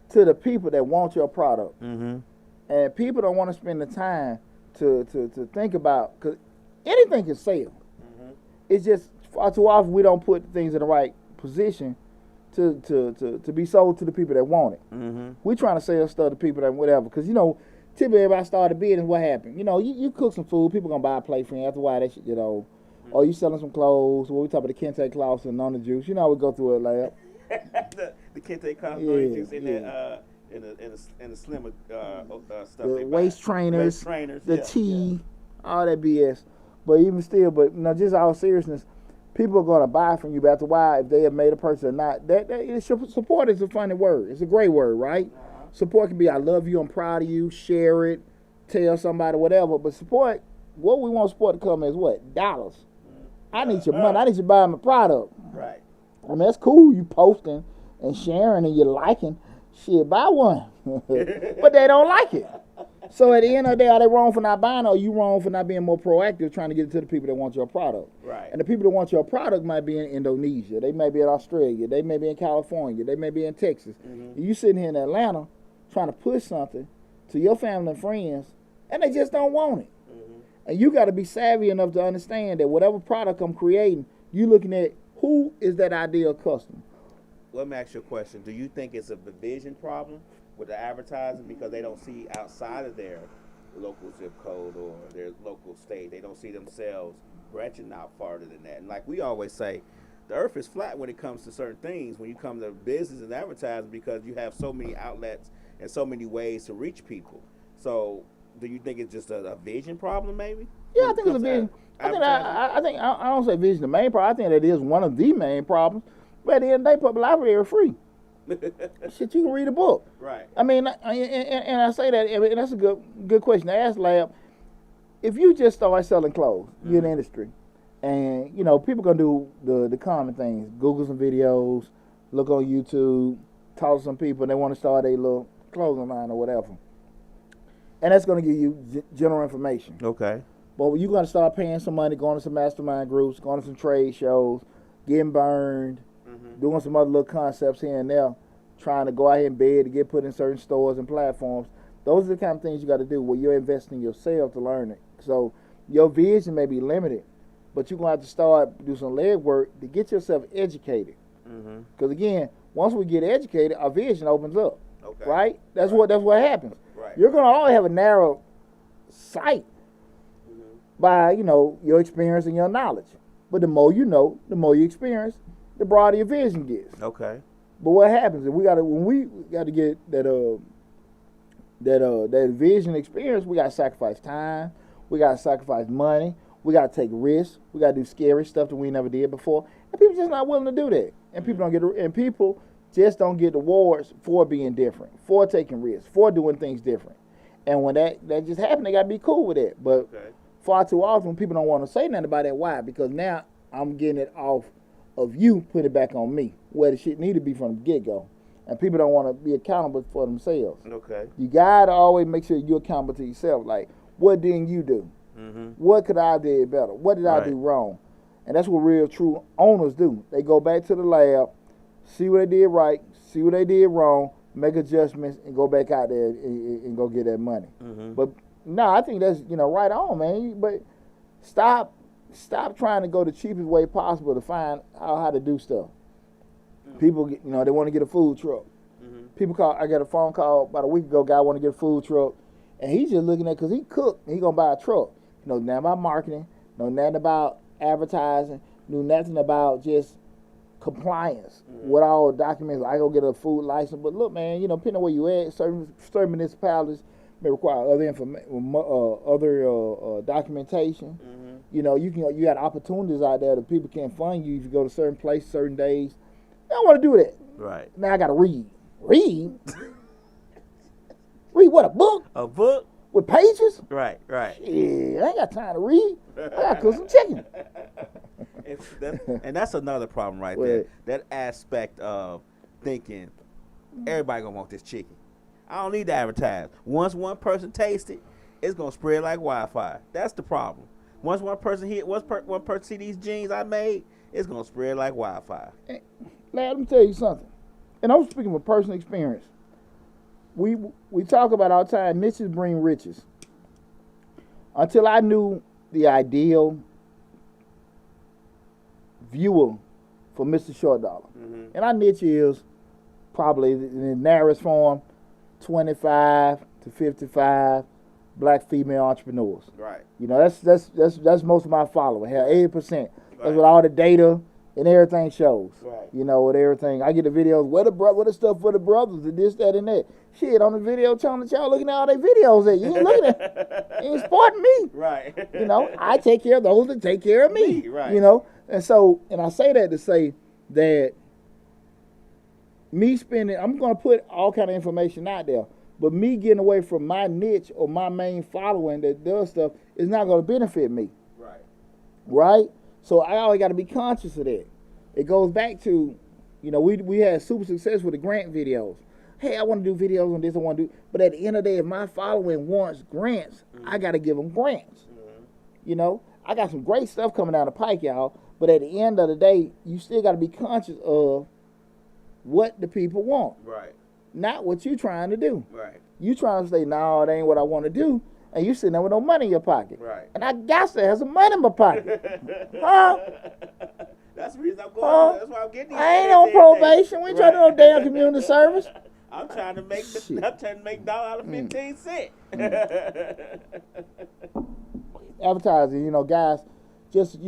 to the people that want your product. Mm-hmm. And people don't want to spend the time to think about, because anything can sell. Mm-hmm. It's just far too often we don't put things in the right position to be sold to the people that want it. Mm-hmm. We trying to sell stuff to people that whatever, because typically everybody started business. What happened? You cook some food, people gonna buy a plate for you. After a while, that shit or you selling some clothes. Well, we talk about the Kente cloths and on the juice. We go through it like the Kente cloth juice in that in the slimmer stuff. the waist trainers, the yeah, tea, all that BS. But even still, just all seriousness, people are gonna buy from you. But after a while, if they have made a person or not, support is a funny word. It's a great word, right? Uh-huh. Support can be I love you, I'm proud of you, share it, tell somebody, whatever. But support, what we want support to come is what? Dollars. I need your money. I need you to buy my product. Right. I mean, that's cool. You posting and sharing and you liking. Shit, buy one. But they don't like it. So at the end of the day, are they wrong for not buying, or are you wrong for not being more proactive trying to get it to the people that want your product? Right. And the people that want your product might be in Indonesia. They may be in Australia. They may be in California. They may be in Texas. Mm-hmm. And you sitting here in Atlanta trying to push something to your family and friends, and they just don't want it. Mm-hmm. And you got to be savvy enough to understand that whatever product I'm creating, you looking at who is that ideal customer. Let me ask you a question. Do you think it's a division problem with the advertising because they don't see outside of their local zip code or their local state? They don't see themselves branching out farther than that. And like we always say, the earth is flat when it comes to certain things, when you come to business and advertising, because you have so many outlets and so many ways to reach people. So do you think it's just a vision problem maybe? Yeah, I think it's a vision. I don't say vision the main problem. I think that is one of the main problems. But at the end of the day, public library are free. Shit, you can read a book. Right. I mean, and I say that, and that's a good question to ask, Lab. If you just start selling clothes, you're in the industry, and people gonna do the common things: Google some videos, look on YouTube, talk to some people, and they want to start a little clothing line or whatever, and that's gonna give you general information. Okay. But you're gonna start paying some money, going to some mastermind groups, going to some trade shows, getting burned. Doing some other little concepts here and there, trying to go out here and bid to get put in certain stores and platforms. Those are the kind of things you got to do where you're investing in yourself to learn it. So your vision may be limited, but you're going to have to start do some leg work to get yourself educated. Because again, once we get educated, our vision opens up. Okay. Right? That's what happens. Right. You're going to always have a narrow sight by your experience and your knowledge. But the more you know, the more you experience, the broader your vision gets. Okay. But what happens is when we got to get that vision experience, we got to sacrifice time, we got to sacrifice money, we got to take risks, we got to do scary stuff that we never did before, and people just not willing to do that. And people just don't get awards for being different, for taking risks, for doing things different. And when that just happened, they got to be cool with it. But far too often, people don't want to say nothing about that. Why? Because now I'm getting it off of you, put it back on me, where the shit need to be from the get-go. And people don't want to be accountable for themselves. Okay. You got to always make sure you're accountable to yourself. Like, what didn't you do? What could I do better? What did I do wrong? And that's what real, true owners do. They go back to the lab, see what they did right, see what they did wrong, make adjustments, and go back out there and go get that money. But, no, I think that's, right on, man. But stop trying to go the cheapest way possible to find out how to do stuff. People, they want to get a food truck. People call. I got a phone call about a week ago. Guy want to get a food truck, and he's just looking at because he cooked. He gonna buy a truck. Know nothing about marketing. Know nothing about advertising. Knew nothing about just compliance with all documents. I go get a food license. But look, man, depending on where you at, certain municipalities may require other documentation. You got opportunities out there that people can't fund you if you go to certain places, certain days. I don't want to do that. Right. Now I got to read. Read? Read what, a book? A book? With pages? Right. Yeah, I ain't got time to read. I got to cook some chicken. And that's another problem right there. That aspect of thinking everybody gonna want this chicken. I don't need to advertise. Once one person tastes it, it's gonna spread like wildfire. That's the problem. Once one person see these jeans I made, it's gonna spread like wildfire. Let me tell you something, and I'm speaking from personal experience. We talk about all the time, niches bring riches. Until I knew the ideal viewer for Mr. Short Dollar, and our niche is probably in the narrowest form, 25 to 55 black female entrepreneurs. Right. You know, that's most of my following. Hell, 80%. That's what all the data and everything shows. Right. You know, with everything. I get the videos, what the stuff for the brothers, and this, that, and that. Shit, on the video channel that y'all looking at all their videos at. You ain't looking at you ain't supporting me. Right. You know, I take care of those that take care of me. Right. You know, and so, and I say that to say that me spending, I'm going to put all kind of information out there, but me getting away from my niche or my main following that does stuff is not going to benefit me. Right. Right? So I always got to be conscious of that. It goes back to, you know, we had super success with the grant videos. Hey, I want to do videos on this, I want to do, but at the end of the day, if my following wants grants, I got to give them grants. You know, I got some great stuff coming down the pike, y'all, but at the end of the day, you still got to be conscious of what the people want. Right. Not what you trying to do. Right. You trying to say, no, that ain't what I want to do, and you sitting there with no money in your pocket. Right. And I got to have some money in my pocket. Huh? That's the reason I'm going. That's why I'm getting these. I ain't on probation. We ain't trying to do no damn community service. I'm trying to make dollar out of 15 cents. Advertising, you know, guys, just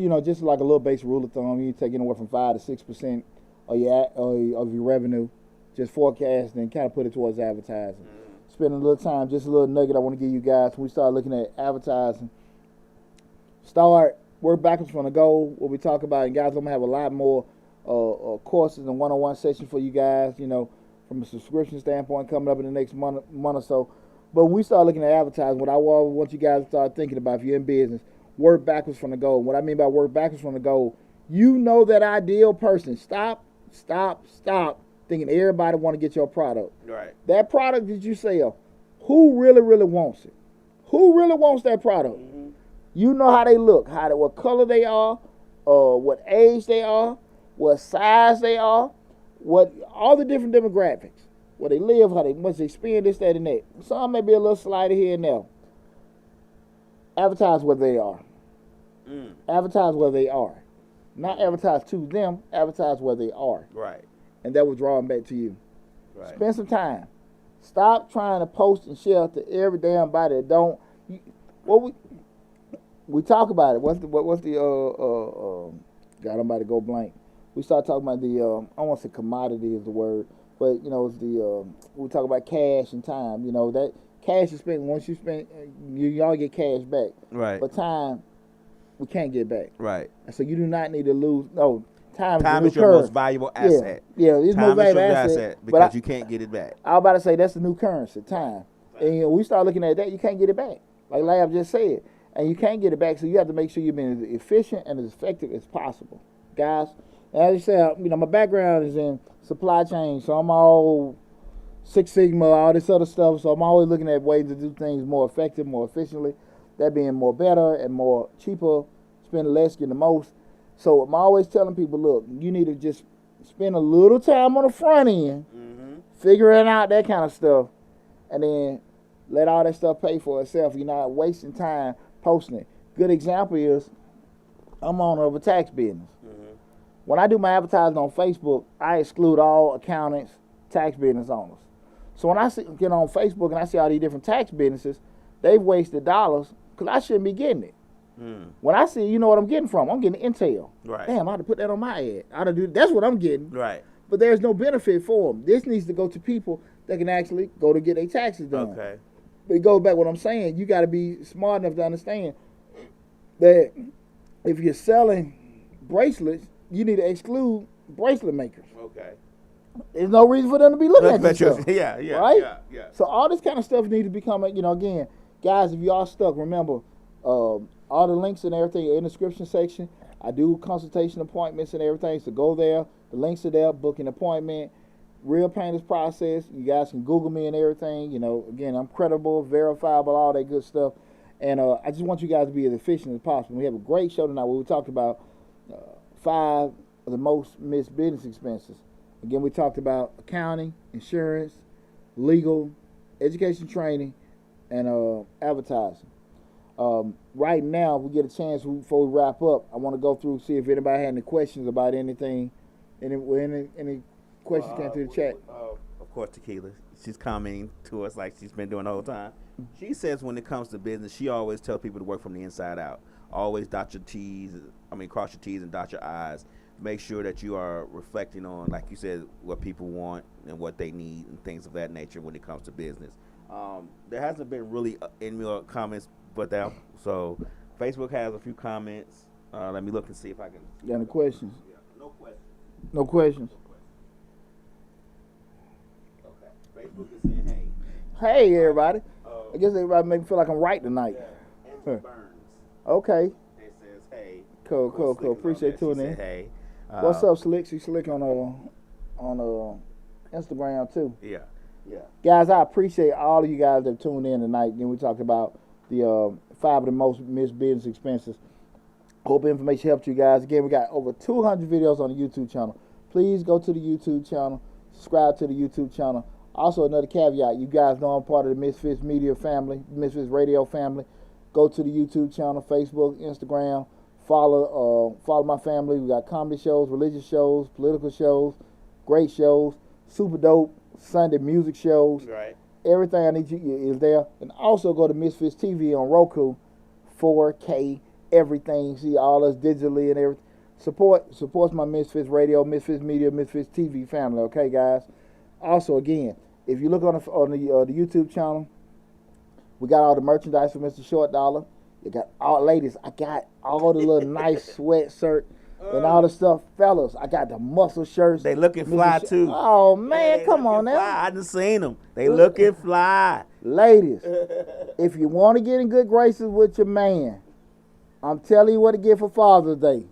like a little base rule of thumb, you take anywhere from 5 to 6% of your revenue, just forecast and kind of put it towards advertising. Spend a little time, just a little nugget I want to give you guys. When we start looking at advertising, work backwards from the goal, what we talk about, and guys, I'm gonna have a lot more courses and one-on-one sessions for you guys, you know, from a subscription standpoint coming up in the next month or so. But when we start looking at advertising, what I want you guys to start thinking about, if you're in business, work backwards from the goal. What I mean by work backwards from the goal, you know that ideal person. Stop thinking everybody want to get your product. Right. That product that you sell, who really wants it? Who really wants that product? You know how they look, what color they are, what age they are, what size they are, what all the different demographics, where they live, how much they spend, this, that, and that. Some may be a little slighter here and there. Advertise where they are. Advertise where they are. Not advertise to them, advertise where they are. Right. And that will draw them back to you. Right. Spend some time. Stop trying to post and share to every damn body that don't. We talk about it. What's the God, I'm about to go blank. We start talking about the I don't want to say commodity is the word, but you know, it's the we talk about cash and time. You know, that cash is spent. Once you spend, you all get cash back. Right. But time, we can't get back. Right. So you do not need to lose. No, time is your most valuable asset. Yeah, it's time most valuable is your asset because you can't get it back. I was about to say that's the new currency, time. And you know, we start looking at that, you can't get it back. Like Lab just said. And you can't get it back, so you have to make sure you're being as efficient and as effective as possible. Guys, as you said, you know, my background is in supply chain, so I'm all Six Sigma, all this other stuff, so I'm always looking at ways to do things more effective, more efficiently, that being more better and more cheaper, spend less, get the most. So I'm always telling people, look, you need to just spend a little time on the front end, figuring out that kind of stuff, and then let all that stuff pay for itself. You're not wasting time posting it. Good example is I'm owner of a tax business. When I do my advertising on Facebook, I exclude all accountants, tax business owners. So when I get on Facebook and I see all these different tax businesses, they've wasted dollars because I shouldn't be getting it. When I see, you know what I'm getting from? I'm getting intel. Right. Damn, I ought to put that on my ad. That's what I'm getting. Right. But there's no benefit for them. This needs to go to people that can actually go to get their taxes done. Okay. But it goes back to what I'm saying. You got to be smart enough to understand that if you're selling bracelets, you need to exclude bracelet makers. Okay. There's no reason for them to be looking at this stuff. Yeah. Right? Yeah. So all this kind of stuff needs to become, you know, again, guys, if you all stuck, remember, all the links and everything are in the description section. I do consultation appointments and everything, so go there. The links are there. Book an appointment. real painless process. You guys can Google me and everything. You know, again, I'm credible, verifiable, all that good stuff. And I just want you guys to be as efficient as possible. We have a great show tonight where we talked about 5 of the most missed business expenses. Again, we talked about accounting, insurance, legal, education training, and advertising. Right now, we get a chance before we wrap up. I want to go through, see if anybody had any questions about anything. Any questions came through the chat? Of course, Tequila. She's commenting to us like she's been doing the whole time. She says when it comes to business, she always tells people to work from the inside out. Always cross your T's and dot your I's. Make sure that you are reflecting on, like you said, what people want and what they need and things of that nature when it comes to business. There hasn't been really any more comments but that. So Facebook has a few comments. Let me look and see if I can. Got any questions? Yeah, no questions. No questions. Okay. Facebook is saying, hey. Hey, everybody. I guess everybody make me feel like I'm right tonight. Yeah. Andrew Burns. Okay. It says, hey. Cool. Appreciate tuning in. Hey. What's up, Slick? She's Slick on Instagram too. Yeah. Guys, I appreciate all of you guys that tuned in tonight. Again, we talked about the 5 of the most missed business expenses. Hope information helped you guys. Again, we got over 200 videos on the YouTube channel. Please go to the YouTube channel, subscribe to the YouTube channel. Also, another caveat, you guys know I'm part of the Misfits Media family, Misfits Radio family. Go to the YouTube channel, Facebook, Instagram. Follow my family. We got comedy shows, religious shows, political shows, great shows, super dope Sunday music shows. Right. Everything I need you is there. And also go to Misfits TV on Roku, 4K, everything. See all us digitally and everything. Supports my Misfits Radio, Misfits Media, Misfits TV family. Okay, guys. Also, again, if you look on the YouTube channel, we got all the merchandise for Mr. Short Dollar. You got all ladies. I got all the little nice sweatshirt and all the stuff, fellas. I got the muscle shirts. They looking fly too. Oh man, come on now. Fly. I done seen them. They looking fly. Ladies, if you want to get in good graces with your man, I'm telling you what to get for Father's Day.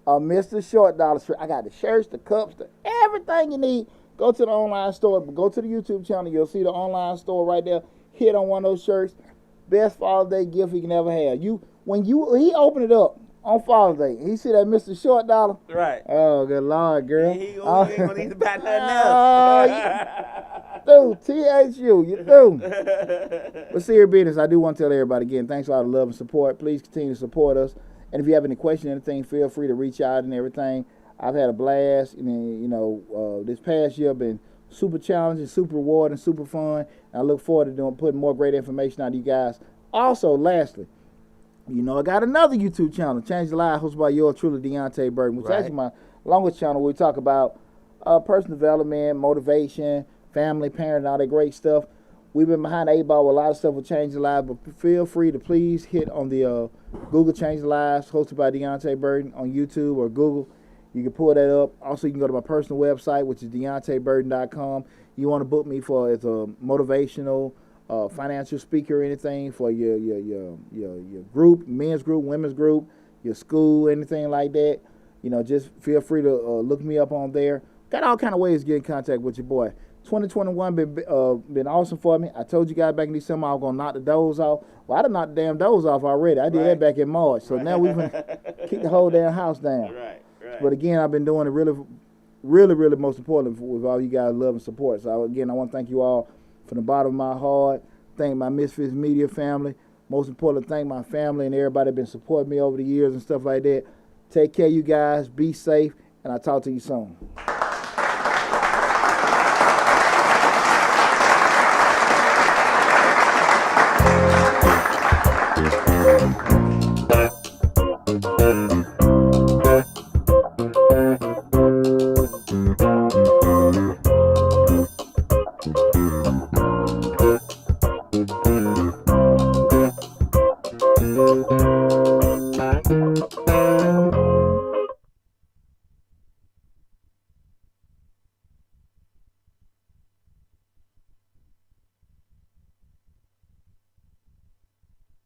A Mr. Short Dollar shirt. I got the shirts, the cups, everything you need. Go to the online store. Go to the YouTube channel. You'll see the online store right there. Hit on one of those shirts. Best Father's Day gift he can ever have. When he opened it up on Father's Day, he see that Mr. Short Dollar. Right. Oh, good Lord, girl. He ain't gonna need to buy nothing else. Dude, THU, you do. But serious business, I do want to tell everybody again, thanks for all the love and support. Please continue to support us. And if you have any questions, anything, feel free to reach out and everything. I've had a blast. This past year been super challenging, super rewarding, super fun. And I look forward to putting more great information out to you guys. Also, lastly, I got another YouTube channel, Change the Life, hosted by yours truly, Deonte Burden, which is actually my longest channel where we talk about personal development, motivation, family, parenting, all that great stuff. We've been behind the 8 ball with a lot of stuff with Change the Life, but feel free to please hit on the Google Change the Lives, hosted by Deonte Burden on YouTube or Google. You can pull that up. Also, you can go to my personal website, which is DeonteBurden.com. You want to book me for as a motivational, financial speaker, or anything for your group, men's group, women's group, your school, anything like that. Just feel free to look me up on there. Got all kind of ways to get in contact with your boy. 2021 been awesome for me. I told you guys back in December I was gonna knock the doors off. Well, I done knocked the damn doors off already. I did that back in March. So now we're gonna keep the whole damn house down. Right. But again, I've been doing it really most important with all you guys' love and support. So again, I want to thank you all from the bottom of my heart. Thank my Misfits Media family. Most importantly, thank my family and everybody that been supporting me over the years and stuff like that. Take care, you guys. Be safe, and I'll talk to you soon.